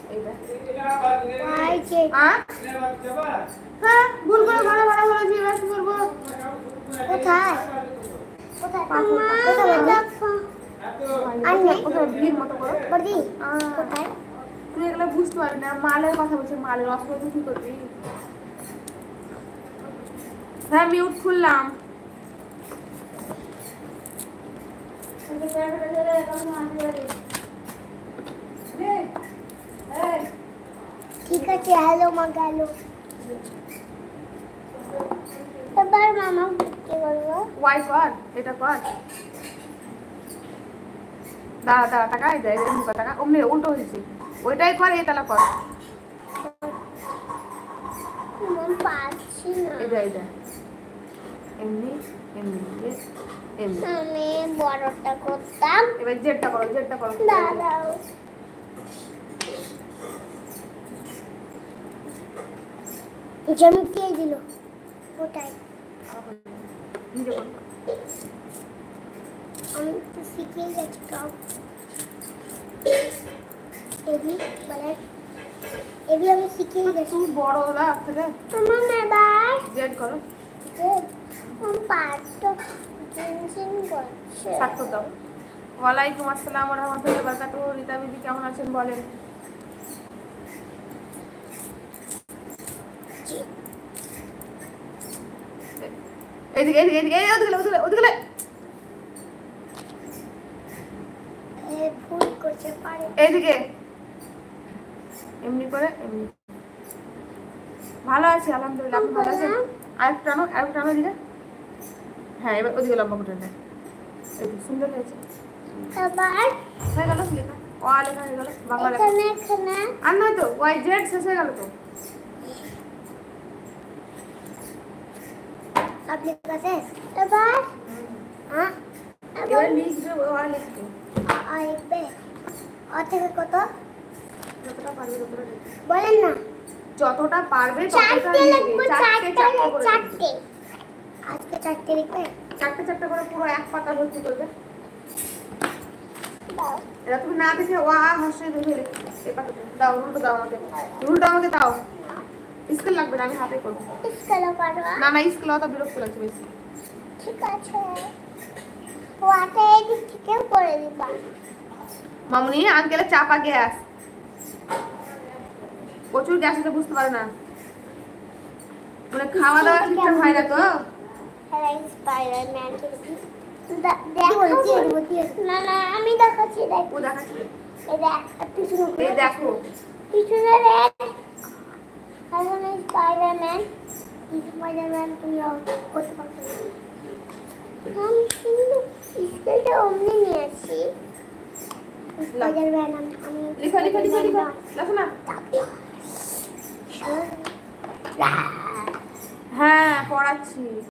এইটা Y Z হ্যাঁ ভুল করে ঘরে ভাড়া বলেছি এবার কি করবো কোথায় কোথায় মা দেখো কোথায় ভিড় মতো করো বড়দি কোথায় তুই এগুলো বুঝতে পারবি না মালের কথা বলছে মালের অস্ত্র কি করবি হ্যাঁ মিউট খুললাম ঠিক আছে হ্যালো মা গেল এবার মামা কি বলবো ওয়াই কর এটা কর দাঁড়া দাঁড়া টাকা দেয় টাকা অমনি উল্টো হয়েছে ওইটাই কর এই তালা কর পারছি না এটা এমনি এমনি এমনি আমি বড়টা করতাম এবার জেডটা করো দাঁড়াও জমি কে দিল ওটাই নিজে কর আমি তো শিখে গেছি কাউ এবি আমি শিখে গেছি তুই বড় হলা থেকে আমার এবার জেড করো আমি পাঁচটা টেনশন করছে স্বাক্ষর দাও ওয়ালাইকুম আসসালাম ওয়া রাহমাতুল্লাহি ওয়া বারাকাতুহু রীতা বিবি কেমন আছেন বলেন এদিকে ওদিকে ভুল করতে পারে এইদিকে এমনি করে এমনি ভালো আছি আলহামদুলিল্লাহ আপনি ভালো আছেন আরেকটা আনো দিকে হ্যাঁ এবার ওদিকে লম্বা করে নেয় সুন্দর হয়েছে আবার হয়ে গেল লেখা ও লেখা হয়ে গেল বাংলা লেখা এখানে আর নয় তো ওয়াই জেড শেষ হয়ে গেল তো আপনি কাছে এবার হ্যাঁ এবার লিখবে ও লিখবে আইবে থেকে কত যতটা পারবে ততটা লিখবে বলেন না যতটা পারবে চারটে লিখবো চারটে চারটে আজকে চারটে লিখবে চারটে করে পুরো এক পাতা ভর্তি করবে দাও এটা তুমি না দেখে ওয়া হাসে দেখে এই পাতাটা দাও রুলটা আমাকে দাও স্কেল লাগবে না আমি হাতে করব স্কেল পারবা না স্কেল অত বিরক্ত লাগছে বেশি ঠিক আছে ওয়াটা এদিক থেকে করে দিবা মামুনি আঙ্কেলের চাপা গ্যাস প্রচুর গ্যাস আছে বুঝতে পারে না মানে খাওয়া দাওয়া ঠিকঠাক হয় না তো স্পাইডারম্যান না না আমি দেখাচ্ছি ও দেখাচ্ছি এই দেখো পিছনে স্পাইডারম্যান তুমি করতে পারছো আমি কিন্তু স্কেলটা অমনি নিয়েছি স্পাইডারম্যান আমি লিখো লেখো না হ্যাঁ পড়াচ্ছি